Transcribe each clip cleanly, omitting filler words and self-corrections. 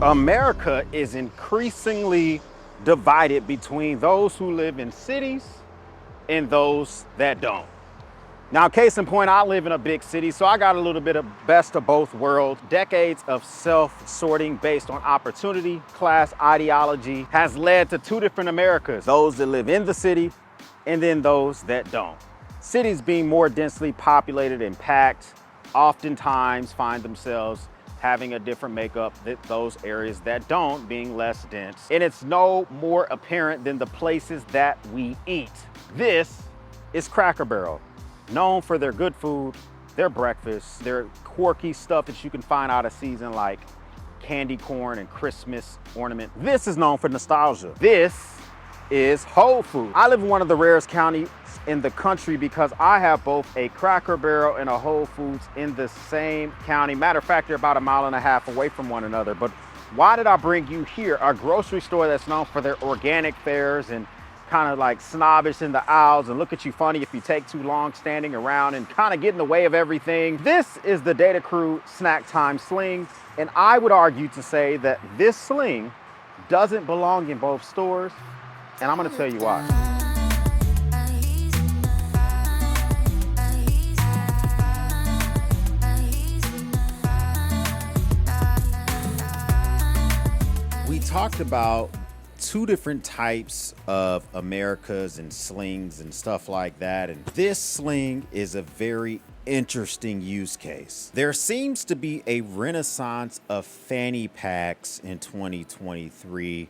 America is increasingly divided between those who live in cities and those that don't. Now, case in point, I live in a big city, so I got a little bit of best of both worlds. Decades of self-sorting based on opportunity, class, ideology has led to two different Americas, those that live in the city and then those that don't. Cities being more densely populated and packed oftentimes find themselves having a different makeup than those areas that don't, being less dense. And it's no more apparent than the places that we eat. This is Cracker Barrel, known for their good food, their breakfast, their quirky stuff that you can find out of season like candy corn and Christmas ornament. This is known for nostalgia. This is Whole Foods. I live in one of the rarest counties in the country because I have both a Cracker Barrel and a Whole Foods in the same county. Matter of fact, they're about 1.5 miles away from one another. But why did I bring you here? A grocery store that's known for their organic fares and kind of like snobbish in the aisles and look at you funny if you take too long standing around and kind of get in the way of everything. This is the Data Crew Snacktime Sling, and I would argue to say that this sling doesn't belong in both stores, and I'm gonna tell you why. We talked about two different types of Americas and slings and stuff like that. And this sling is a very interesting use case. There seems to be a renaissance of fanny packs in 2023,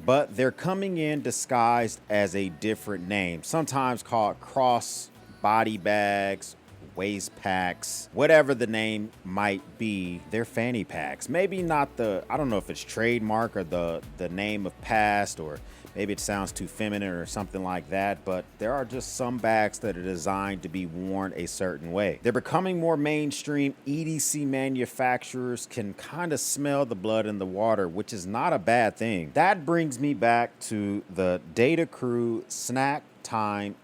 but they're coming in disguised as a different name, sometimes called cross body bags, waist packs, whatever the name might be. They're fanny packs. Maybe not the, I don't know if it's trademark or the name of past, or maybe it sounds too feminine or something like that, but there are just some bags that are designed to be worn a certain way. They're becoming more mainstream. EDC manufacturers can kind of smell the blood in the water, which is not a bad thing. That brings me back to the Data Crew Snacktime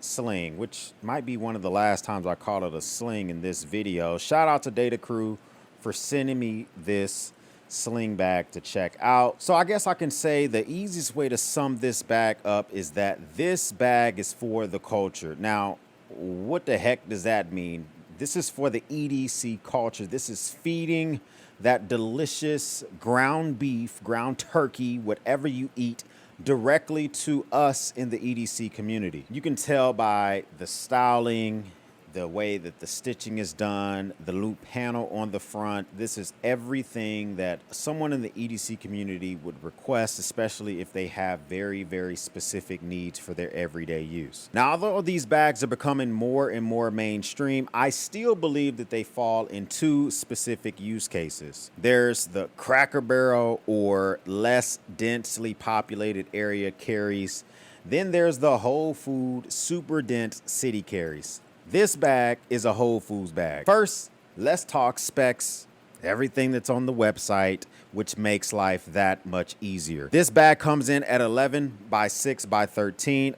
Sling, which might be one of the last times I call it a sling in this video. Shout out to Data Crew for sending me this sling bag to check out. So I guess I can say the easiest way to sum this bag up is that this bag is for the culture. Now, what the heck does that mean? This is for the EDC culture. This is feeding that delicious ground beef, ground turkey, whatever you eat, directly to us in the EDC community. You can tell by the styling, the way that the stitching is done, the loop panel on the front. This is everything that someone in the EDC community would request, especially if they have very, very specific needs for their everyday use. Now, although these bags are becoming more and more mainstream, I still believe that they fall in two specific use cases. There's the Cracker Barrel or less densely populated area carries. Then there's the Whole Food super dense city carries. This bag is a Whole Foods bag. First, let's talk specs, everything that's on the website, which makes life that much easier. This bag comes in at 11 by 6 by 13,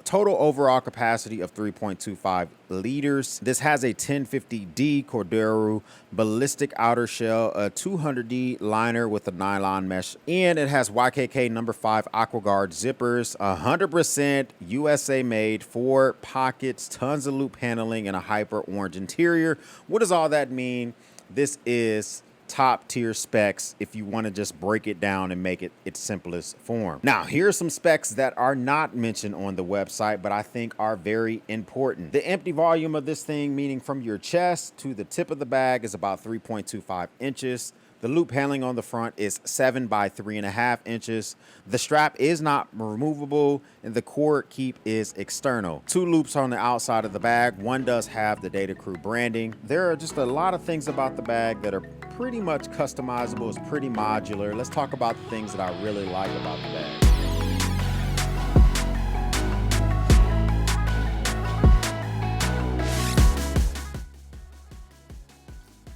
total overall capacity of 3.25 liters. This has a 1050D Cordero ballistic outer shell, a 200D liner with a nylon mesh, and it has YKK number 5 AquaGuard zippers, 100% USA made, 4 pockets, tons of loop handling, and a hyper orange interior. What does all that mean? This is top tier specs if you want to just break it down and make it its simplest form. Now, here are some specs that are not mentioned on the website, but I think are very important. The empty volume of this thing, meaning from your chest to the tip of the bag, is about 3.25 inches. The loop handling on the front is 7 by 3.5 inches. The strap is not removable and the cord keep is external. 2 loops on the outside of the bag. One does have the Data Crew branding. There are just a lot of things about the bag that are pretty much customizable. It's pretty modular. Let's talk about the things that I really like about the bag.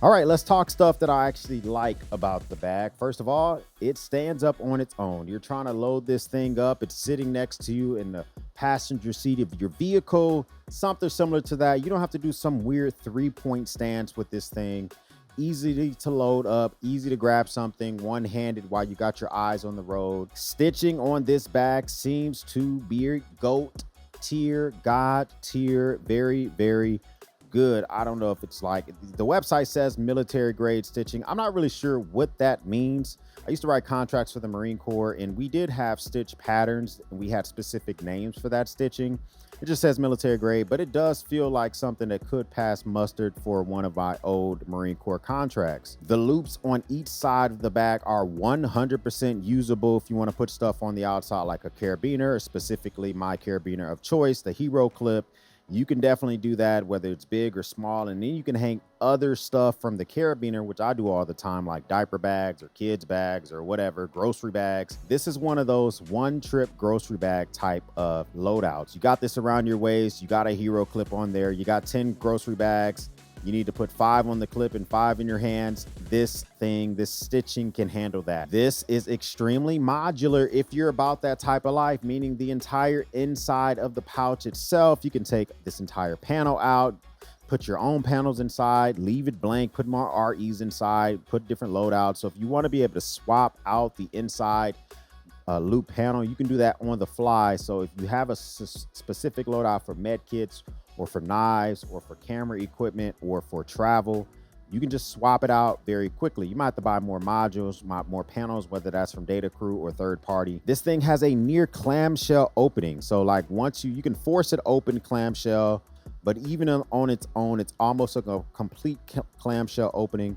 All right, let's talk stuff that I actually like about the bag. First of all, it stands up on its own. You're trying to load this thing up. It's sitting next to you in the passenger seat of your vehicle, something similar to that. You don't have to do some weird 3-point stance with this thing. easy to load up, easy to grab something one-handed while you got your eyes on the road. Stitching on this bag seems to be GOAT tier, God tier, very, very good. I don't know if it's like, the website says military grade stitching. I'm not really sure what that means. I used to write contracts for the Marine Corps, and we did have stitch patterns, and we had specific names for that stitching. It just says military grade, but it does feel like something that could pass mustard for one of my old Marine Corps contracts. The loops on each side of the bag are 100% usable if you want to put stuff on the outside like a carabiner, specifically my carabiner of choice, the Hero Clip. You can definitely do that, whether it's big or small, and then you can hang other stuff from the carabiner, which I do all the time, like diaper bags or kids bags or whatever, grocery bags. This is one of those one-trip grocery bag type of loadouts. You got this around your waist, you got a Hero Clip on there, you got 10 grocery bags, you need to put 5 on the clip and 5 in your hands. This stitching can handle that. This is extremely modular if you're about that type of life, meaning the entire inside of the pouch itself. You can take this entire panel out, put your own panels inside, leave it blank, put more REs inside, put different loadouts. So if you want to be able to swap out the inside loop panel, you can do that on the fly. So if you have a specific loadout for med kits or for knives or for camera equipment or for travel, you can just swap it out very quickly. You might have to buy more modules, more panels, whether that's from Data Crew or third party. This thing has a near clamshell opening. So like once you can force it open clamshell, but even on its own, it's almost like a complete clamshell opening,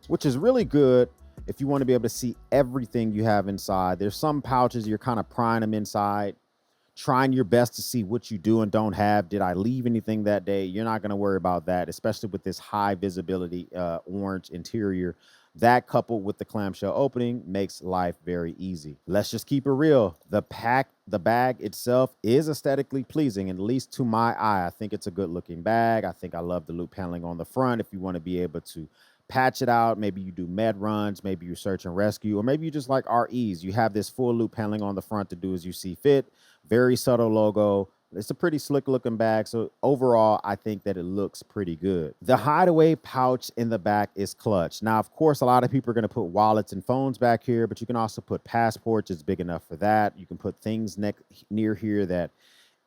which is really good if you want to be able to see everything you have inside. There's some pouches you're kind of prying them inside, trying your best to see what you do and don't have. Did I leave anything that day? You're not going to worry about that, especially with this high visibility orange interior. That coupled with the clamshell opening makes life very easy. Let's just keep it real. The bag itself is aesthetically pleasing, at least to my eye. I think it's a good looking bag. I think I love the loop paneling on the front. If you want to be able to patch it out, maybe you do med runs, maybe you search and rescue, or maybe you just like REs. You have this full loop paneling on the front to do as you see fit. Very subtle logo. It's a pretty slick looking bag. So overall, I think that it looks pretty good. The hideaway pouch in the back is clutch. Now, of course, a lot of people are going to put wallets and phones back here, but you can also put passports. It's big enough for that. You can put things near here that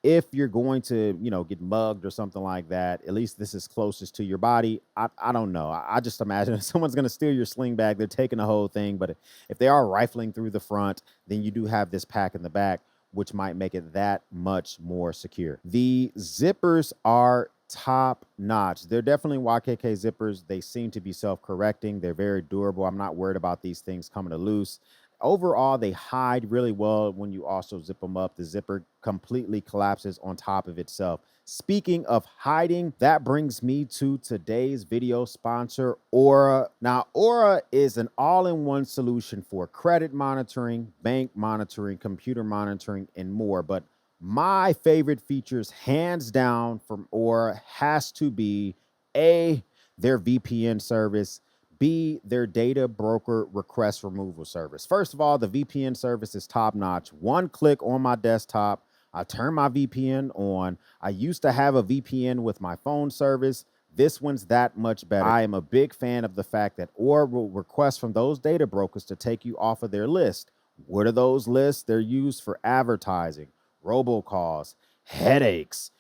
if you're going to, get mugged or something like that, at least this is closest to your body. I don't know. I just imagine if someone's going to steal your sling bag, they're taking the whole thing. But if they are rifling through the front, then you do have this pack in the back, which might make it that much more secure. The zippers are top notch. They're definitely YKK zippers. They seem to be self-correcting. They're very durable. I'm not worried about these things coming to loose. Overall, they hide really well when you also zip them up. The zipper completely collapses on top of itself. Speaking of hiding, that brings me to today's video sponsor, Aura. Now, Aura is an all-in-one solution for credit monitoring, bank monitoring, computer monitoring, and more. But my favorite features, hands down, from Aura has to be A, their VPN service, B, their data broker request removal service. First of all, the VPN service is top notch. One click on my desktop, I turn my VPN on. I used to have a VPN with my phone service. This one's that much better. I am a big fan of the fact that Aura will request from those data brokers to take you off of their list. What are those lists? They're used for advertising, robocalls, headaches.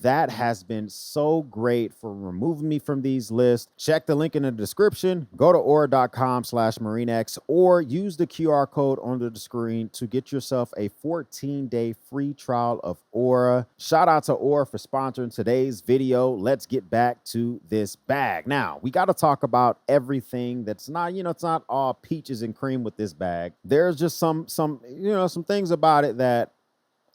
That has been so great for removing me from these lists. Check the link in the description. Go to aura.com/MarineX or use the QR code under the screen to get yourself a 14-day free trial of Aura. Shout out to Aura for sponsoring today's video. Let's get back to this bag. Now, we got to talk about everything that's not, it's not all peaches and cream with this bag. There's just some things about it that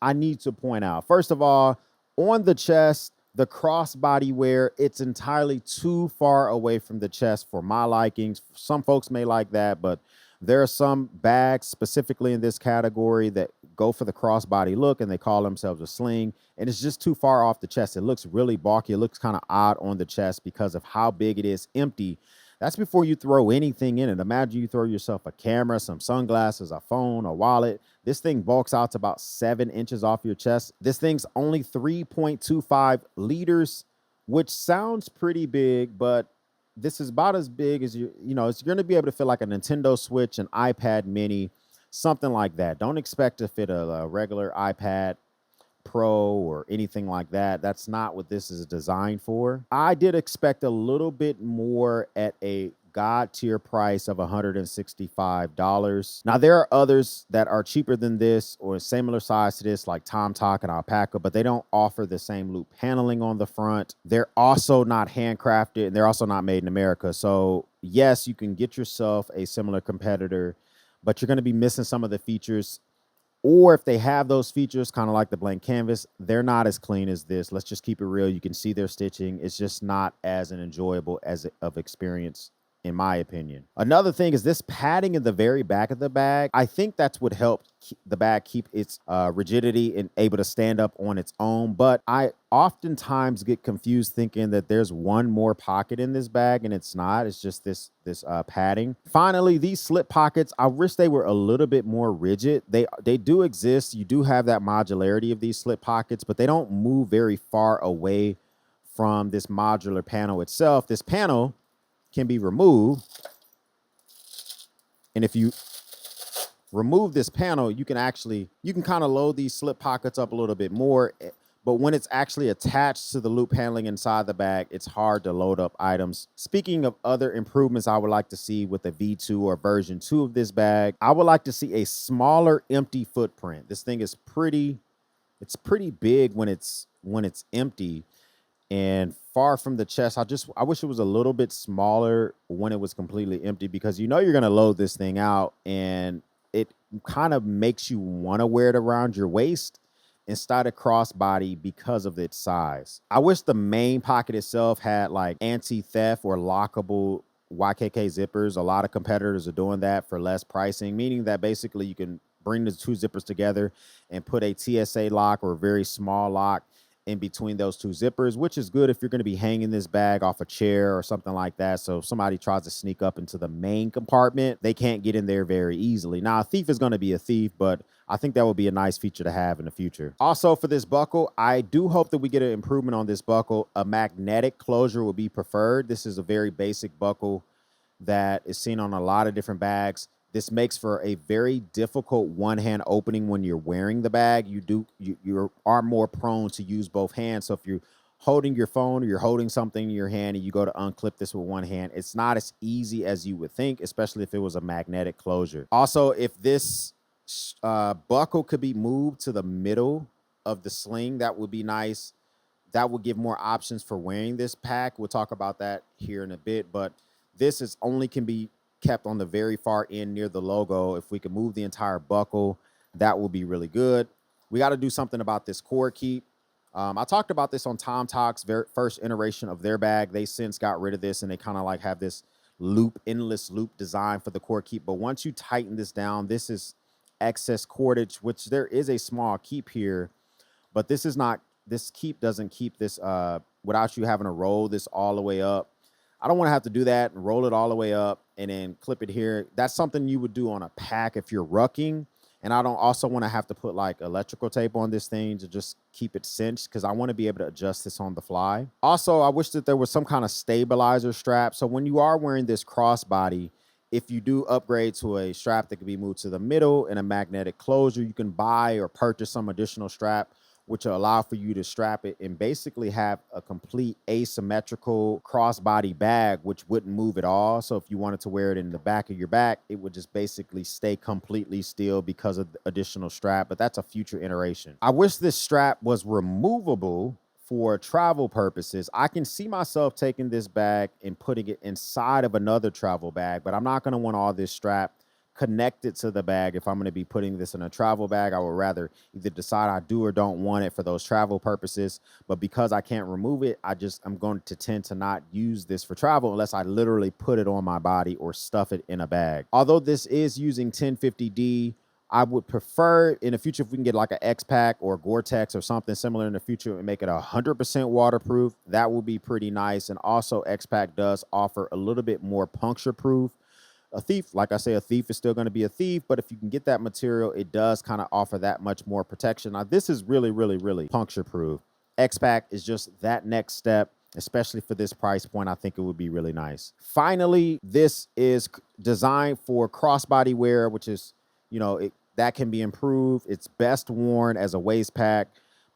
I need to point out. First of all, on the chest, the crossbody wear, it's entirely too far away from the chest for my likings. Some folks may like that, but there are some bags specifically in this category that go for the crossbody look and they call themselves a sling, and it's just too far off the chest. It looks really bulky. It looks kind of odd on the chest because of how big it is empty. That's before you throw anything in it. Imagine you throw yourself a camera, some sunglasses, a phone, a wallet. This thing bulks out to about 7 inches off your chest. This thing's only 3.25 liters, which sounds pretty big, but this is about as big as you're going to be able to fit like a Nintendo Switch, an iPad Mini, something like that. Don't expect to fit a regular iPad Pro or anything like that. That's not what this is designed for. I did expect a little bit more at a god tier price of $165. Now there are others that are cheaper than this or similar size to this, like TomTalk and Alpaca, but they don't offer the same loop paneling on the front. They're also not handcrafted and they're also not made in America. So yes, you can get yourself a similar competitor, but you're going to be missing some of the features, or if they have those features, kind of like the blank canvas, they're not as clean as this. Let's just keep it real. You can see their stitching. It's just not as an enjoyable as of experience, in my opinion. Another thing is this padding in the very back of the bag. I think that's what helped the bag keep its rigidity and able to stand up on its own. But I oftentimes get confused thinking that there's one more pocket in this bag, and it's not. It's just this padding. Finally, these slip pockets, I wish they were a little bit more rigid. They do exist. You do have that modularity of these slip pockets, but they don't move very far away from this modular panel itself. This panel can be removed, and if you remove this panel, you can kind of load these slip pockets up a little bit more, but when it's actually attached to the loop paneling inside the bag, it's hard to load up items. Speaking of other improvements I would like to see with the V2 or version 2 of this bag, I would like to see a smaller empty footprint. This thing is pretty big when it's empty and far from the chest. I wish it was a little bit smaller when it was completely empty, because you're going to load this thing out and it kind of makes you want to wear it around your waist instead of crossbody because of its size. I wish the main pocket itself had like anti-theft or lockable YKK zippers. A lot of competitors are doing that for less pricing, meaning that basically you can bring the two zippers together and put a TSA lock or a very small lock in between those two zippers, which is good if you're going to be hanging this bag off a chair or something like that. So if somebody tries to sneak up into the main compartment, they can't get in there very easily. Now, a thief is going to be a thief, but I think that would be a nice feature to have in the future. Also, for this buckle, I do hope that we get an improvement on this buckle. A magnetic closure would be preferred. This is a very basic buckle that is seen on a lot of different bags. This makes for a very difficult one-hand opening when you're wearing the bag. You are more prone to use both hands. So if you're holding your phone or you're holding something in your hand and you go to unclip this with one hand, it's not as easy as you would think, especially if it was a magnetic closure. Also, if this buckle could be moved to the middle of the sling, that would be nice. That would give more options for wearing this pack. We'll talk about that here in a bit, but this is only can be kept on the very far end near the logo. If we can move the entire buckle, that will be really good. We got to do something about this cord keep. I talked about this on TomTalk's first iteration of their bag. They since got rid of this and they kind of like have this endless loop design for the cord keep. But once you tighten this down, this is excess cordage, which there is a small keep here, but this keep doesn't keep this without you having to roll this all the way up. I don't want to have to do that and roll it all the way up and then clip it here. That's something you would do on a pack if you're rucking. And I don't also want to have to put like electrical tape on this thing to just keep it cinched, because I want to be able to adjust this on the fly. Also, I wish that there was some kind of stabilizer strap. So when you are wearing this crossbody, if you do upgrade to a strap that can be moved to the middle and a magnetic closure, you can buy or purchase some additional strap, which will allow for you to strap it and basically have a complete asymmetrical crossbody bag, which wouldn't move at all. So if you wanted to wear it in the back of your back, it would just basically stay completely still because of the additional strap, but that's a future iteration. I wish this strap was removable for travel purposes. I can see myself taking this bag and putting it inside of another travel bag, but I'm not gonna want all this strap connected to the bag. If I'm going to be putting this in a travel bag, I would rather either decide I do or don't want it for those travel purposes. But because I can't remove it, I'm going to tend to not use this for travel unless I literally put it on my body or stuff it in a bag. Although this is using 1050D, I would prefer in the future if we can get like an X-Pack or Gore-Tex or something similar in the future and make it 100% waterproof. That would be pretty nice. And also X-Pack does offer a little bit more puncture proof. A thief, like I say, a thief is still going to be a thief, but if you can get that material, it does kind of offer that much more protection. Now, this is really, really, really puncture proof. X-Pack is just that next step, especially for this price point. I think it would be really nice. Finally, this is designed for crossbody wear, which is, that can be improved. It's best worn as a waist pack,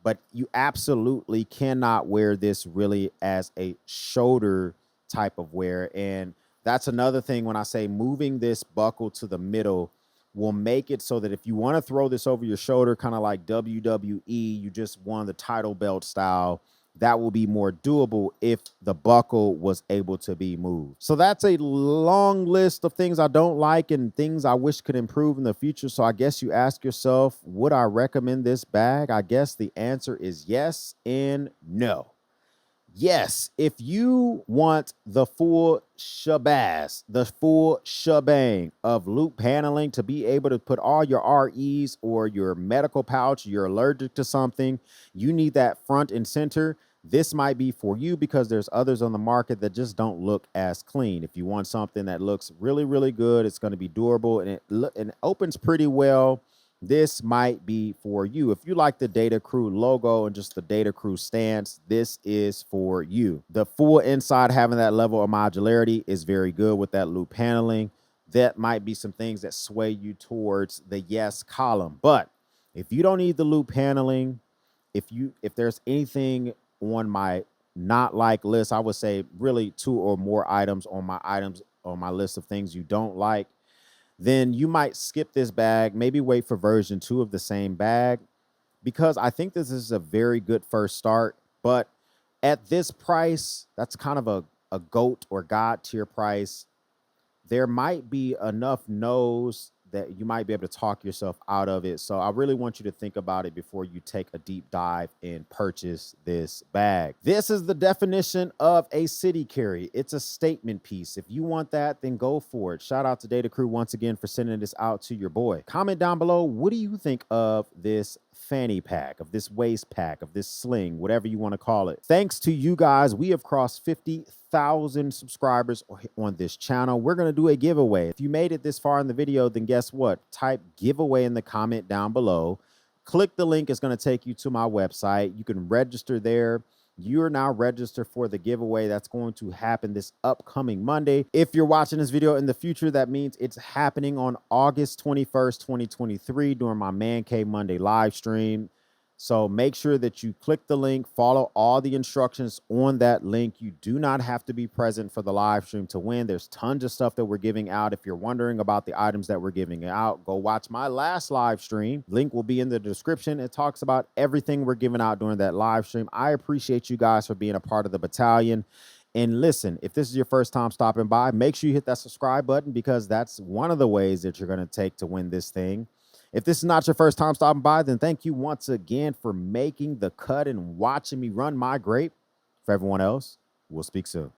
but you absolutely cannot wear this really as a shoulder type of wear. And that's another thing when I say moving this buckle to the middle will make it so that if you want to throw this over your shoulder, kind of like WWE, you just won the title belt style, that will be more doable if the buckle was able to be moved. So that's a long list of things I don't like and things I wish could improve in the future. So I guess you ask yourself, would I recommend this bag? I guess the answer is yes and no. Yes, if you want the full shabazz, the full shebang of loop paneling to be able to put all your REs or your medical pouch, you're allergic to something, you need that front and center. This might be for you because there's others on the market that just don't look as clean. If you want something that looks really, really good, it's going to be durable and it opens pretty well, this might be for you. If you like the Data Crew logo and just the Data Crew stance, this is for you. The full inside having that level of modularity is very good with that loop paneling. That might be some things that sway you towards the yes column. But if you don't need the loop paneling, if there's anything on my not like list, I would say really 2 or more items on my list of things you don't like, then you might skip this bag, maybe wait for version 2 of the same bag, because I think this is a very good first start. But at this price, that's kind of a GOAT or God tier price. There might be enough no's that you might be able to talk yourself out of it. So I really want you to think about it before you take a deep dive and purchase this bag. This is the definition of a city carry. It's a statement piece. If you want that, then go for it. Shout out to Data Crew once again for sending this out to your boy. Comment down below, what do you think of this fanny pack, of this waist pack, of this sling, whatever you want to call it? Thanks to you guys, we have crossed 50,000 subscribers on this channel. We're going to do a giveaway. If you made it this far in the video, then guess what? Type giveaway in the comment down below. Click the link. It's going to take you to my website. You can register there. You're now registered for the giveaway that's going to happen this upcoming Monday. If you're watching this video in the future, that means it's happening on August 21st, 2023 during my Man Cave Monday live stream. So make sure that you click the link, follow all the instructions on that link. You do not have to be present for the live stream to win. There's tons of stuff that we're giving out. If you're wondering about the items that we're giving out, go watch my last live stream. Link will be in the description. It talks about everything we're giving out during that live stream. I appreciate you guys for being a part of the battalion. And listen, if this is your first time stopping by, make sure you hit that subscribe button because that's one of the ways that you're going to take to win this thing. If this is not your first time stopping by, then thank you once again for making the cut and watching me run my grape. For everyone else, we'll speak soon.